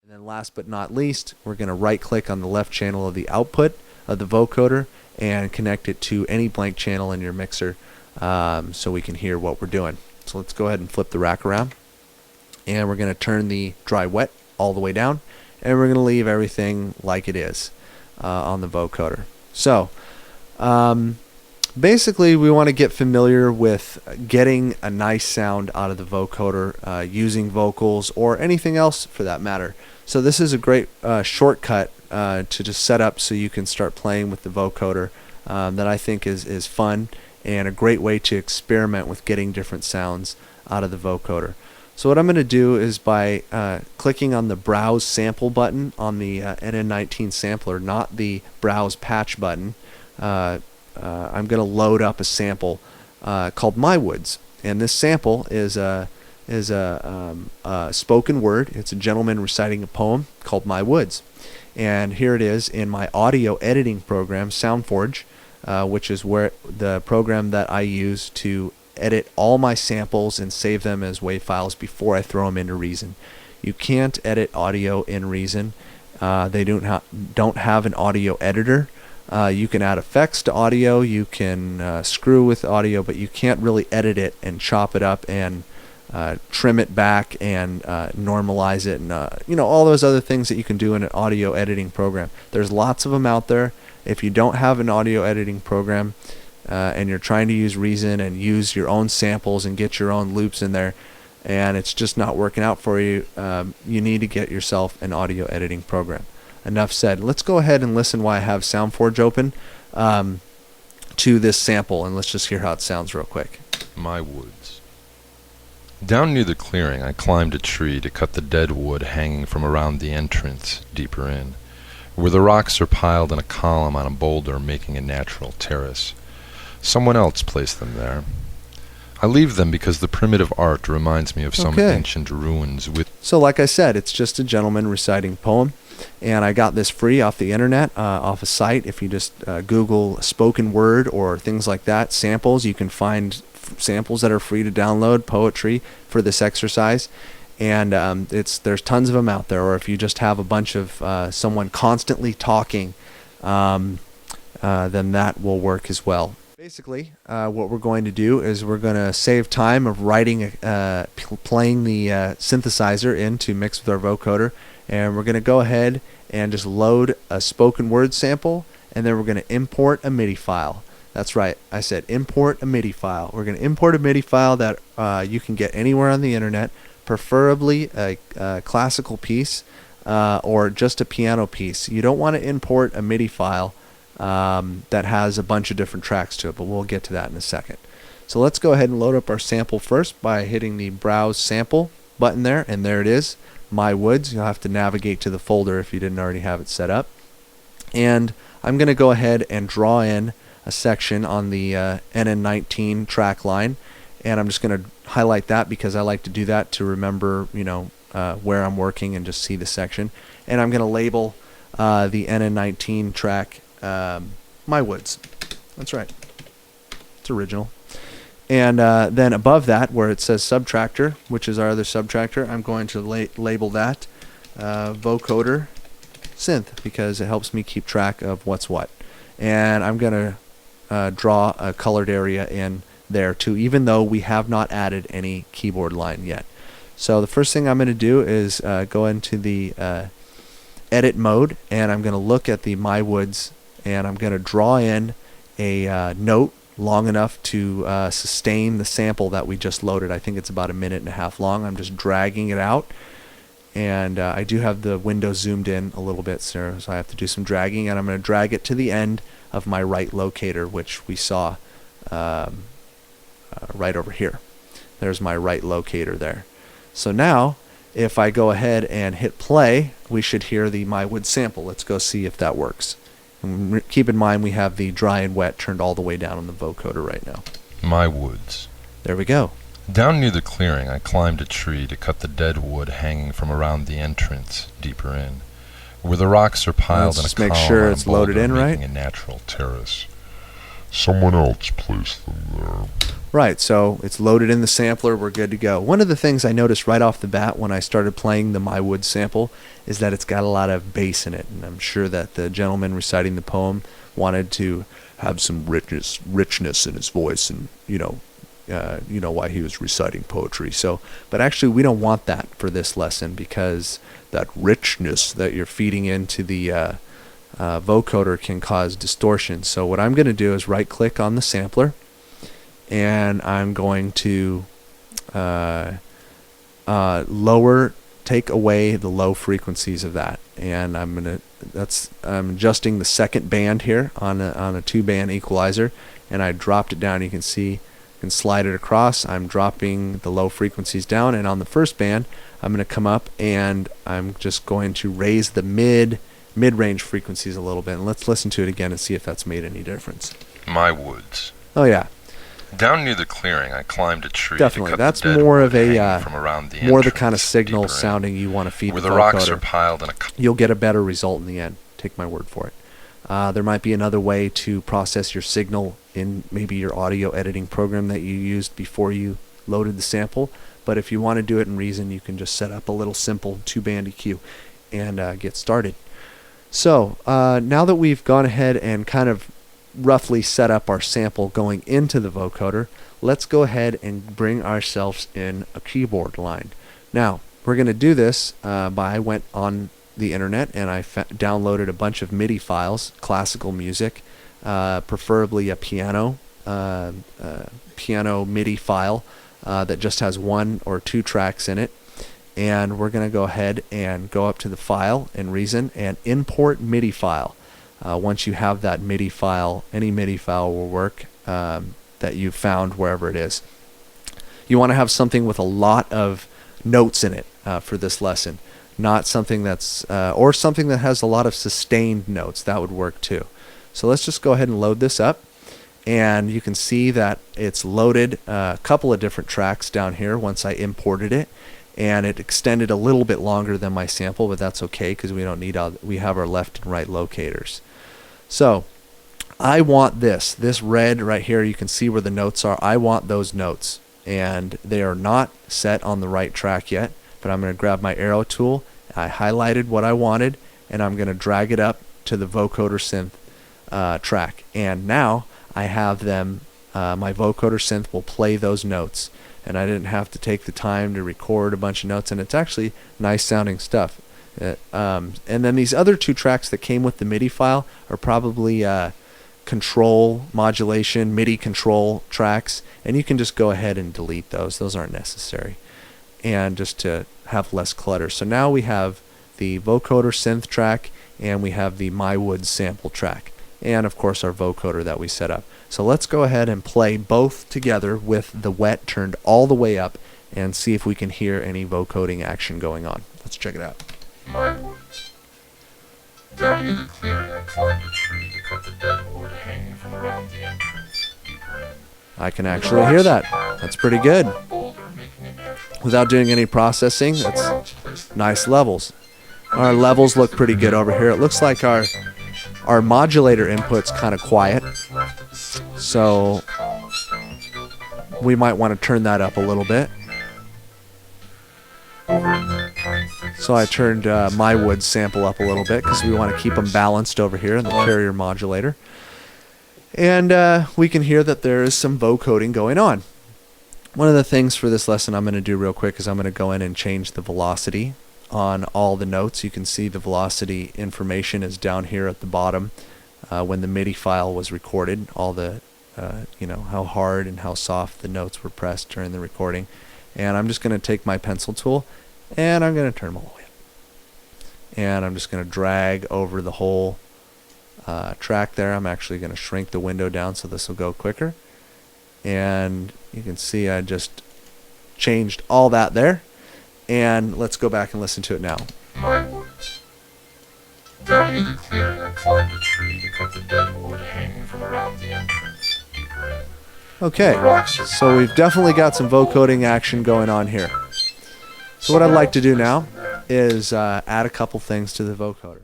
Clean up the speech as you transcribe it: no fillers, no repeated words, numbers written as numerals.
And then last but not least, we're going to right click on the left channel of the output of the vocoder and connect it to any blank channel in your mixer so we can hear what we're doing. So let's go ahead and flip the rack around, and we're going to turn the dry wet all the way down, and we're going to leave everything like it is on the vocoder. So basically we want to get familiar with getting a nice sound out of the vocoder using vocals or anything else for that matter. So this is a great shortcut to just set up so you can start playing with the vocoder that I think is fun and a great way to experiment with getting different sounds out of the vocoder. So what I'm going to do is by clicking on the Browse Sample button on the NN19 sampler, not the Browse Patch button, I'm going to load up a sample called My Woods. And this sample is a spoken word. It's a gentleman reciting a poem called My Woods. And here it is in my audio editing program, SoundForge, which is where the program that I use to edit all my samples and save them as WAV files before I throw them into Reason. You can't edit audio in Reason. They don't have an audio editor. You can add effects to audio, you can screw with audio, but you can't really edit it and chop it up and trim it back and normalize it and all those other things that you can do in an audio editing program. There's lots of them out there. If you don't have an audio editing program and you're trying to use Reason and use your own samples and get your own loops in there and it's just not working out for you, you need to get yourself an audio editing program. Enough said. Let's go ahead and listen while I have SoundForge open to this sample, and let's just hear how it sounds real quick. My woods. Down near the clearing, I climbed a tree to cut the dead wood hanging from around the entrance deeper in, where the rocks are piled in a column on a boulder making a natural terrace. Someone else placed them there. I leave them because the primitive art reminds me of some ancient ruins with... So like I said, it's just a gentleman reciting a poem. And I got this free off the internet, off a site. If you just Google spoken word or things like that, samples, you can find samples that are free to download, poetry for this exercise. And there's tons of them out there. Or if you just have a bunch of someone constantly talking, then that will work as well. Basically, what we're going to do is we're going to save time of writing, playing the synthesizer in to mix with our vocoder. And we're going to go ahead and just load a spoken word sample, and then we're going to import a MIDI file. That's right, I said import a MIDI file. We're going to import a MIDI file that you can get anywhere on the internet, preferably a classical piece or just a piano piece. You don't want to import a MIDI file that has a bunch of different tracks to it, but we'll get to that in a second. So let's go ahead and load up our sample first by hitting the Browse Sample button there, and there it is. My Woods. You'll have to navigate to the folder if you didn't already have it set up. And I'm going to go ahead and draw in a section on the NN19 track line, and I'm just going to highlight that because I like to do that to remember where I'm working and just see the section. And I'm going to label the NN19 track My Woods. That's right, it's original. And then above that, where it says subtractor, which is our other subtractor, I'm going to label that vocoder synth because it helps me keep track of what's what. And I'm going to draw a colored area in there too, even though we have not added any keyboard line yet. So the first thing I'm going to do is go into the edit mode, and I'm going to look at the My Woods, and I'm going to draw in a note long enough to sustain the sample that we just loaded. I think it's about 1.5 minutes long. I'm just dragging it out, and I do have the window zoomed in a little bit, so I have to do some dragging, and I'm going to drag it to the end of my right locator, which we saw right over here. There's my right locator there. So now if I go ahead and hit play, we should hear the My Wood sample. Let's go see if that works. And keep in mind we have the dry and wet turned all the way down on the vocoder right now. My Woods. There we go. Down near the clearing, I climbed a tree to cut the dead wood hanging from around the entrance deeper in, where the rocks are piled in a column make sure it's loaded in right. Making a natural terrace. Someone else placed them there. Right, so it's loaded in the sampler, we're good to go. One of the things I noticed right off the bat when I started playing the My Wood sample is that it's got a lot of bass in it, and I'm sure that the gentleman reciting the poem wanted to have some richness in his voice, and you know why he was reciting poetry. So, but actually we don't want that for this lesson, because that richness that you're feeding into the vocoder can cause distortion. So what I'm going to do is right click on the sampler, and I'm going to take away the low frequencies of that, and I'm adjusting the second band here on a 2-band equalizer, and I dropped it down. You can see, you can slide it across. I'm dropping the low frequencies down, and on the first band I'm going to come up and I'm just going to raise the mid-range frequencies a little bit, and let's listen to it again and see if that's made any difference. My woods. Oh yeah. Down near the clearing, I climbed a tree. Definitely, to cut that's the dead more wood of a hanging from around the more the entrance, kind of signal deeper in, sounding you want to feed where the the rocks vocoder. are piled in a. You'll get a better result in the end. Take my word for it. There might be another way to process your signal in maybe your audio editing program that you used before you loaded the sample. But if you want to do it in Reason, you can just set up a little simple 2-band EQ and get started. So now that we've gone ahead and kind of roughly set up our sample going into the vocoder, let's go ahead and bring ourselves in a keyboard line. Now, we're going to do this I went on the internet and I downloaded a bunch of MIDI files, classical music, preferably a piano MIDI file that just has 1 or 2 tracks in it. And we're going to go ahead and go up to the file in Reason and import MIDI file. Once you have that MIDI file, any MIDI file will work that you found wherever it is. You want to have something with a lot of notes in it for this lesson, not something that's or something that has a lot of sustained notes. That would work too. So let's just go ahead and load this up, and you can see that it's loaded a couple of different tracks down here once I imported it, and it extended a little bit longer than my sample, but that's okay because we don't need we have our left and right locators. So I want this red right here. You can see where the notes are. I want those notes, and they are not set on the right track yet, but I'm going to grab my arrow tool. I highlighted what I wanted, and I'm going to drag it up to the vocoder synth track, and now I have them. My vocoder synth will play those notes, and I didn't have to take the time to record a bunch of notes, and it's actually nice sounding stuff. And then these other 2 tracks that came with the MIDI file are probably control modulation, MIDI control tracks, and you can just go ahead and delete those. Those aren't necessary, and just to have less clutter. So now we have the vocoder synth track, and we have the My Wood sample track, and of course our vocoder that we set up. So let's go ahead and play both together with the wet turned all the way up and see if we can hear any vocoding action going on. Let's check it out. My woods. Down near the clearing, I climbed a tree to cut the dead wood hanging from around the entrance, deeper in. I can actually hear that. That's pretty good. Without doing any processing, that's nice levels. Our levels look pretty good over here. It looks like our modulator input's kind of quiet, so we might want to turn that up a little bit. So I turned My Wood sample up a little bit because we want to keep them balanced over here in the carrier modulator. And we can hear that there is some vocoding going on. One of the things for this lesson I'm going to do real quick is I'm going to go in and change the velocity on all the notes. You can see the velocity information is down here at the bottom when the MIDI file was recorded. All the, how hard and how soft the notes were pressed during the recording. And I'm just going to take my pencil tool and I'm going to turn them all the way up. And I'm just going to drag over the whole track there. I'm actually going to shrink the window down so this will go quicker. And you can see I just changed all that there. And let's go back and listen to it now. My woods. Down near the clearing, I climbed a tree to cut the dead wood hanging from around the entrance, deeper in. Okay, so we've definitely got some vocoding action going on here. So what I'd like to do now is add a couple things to the vocoder.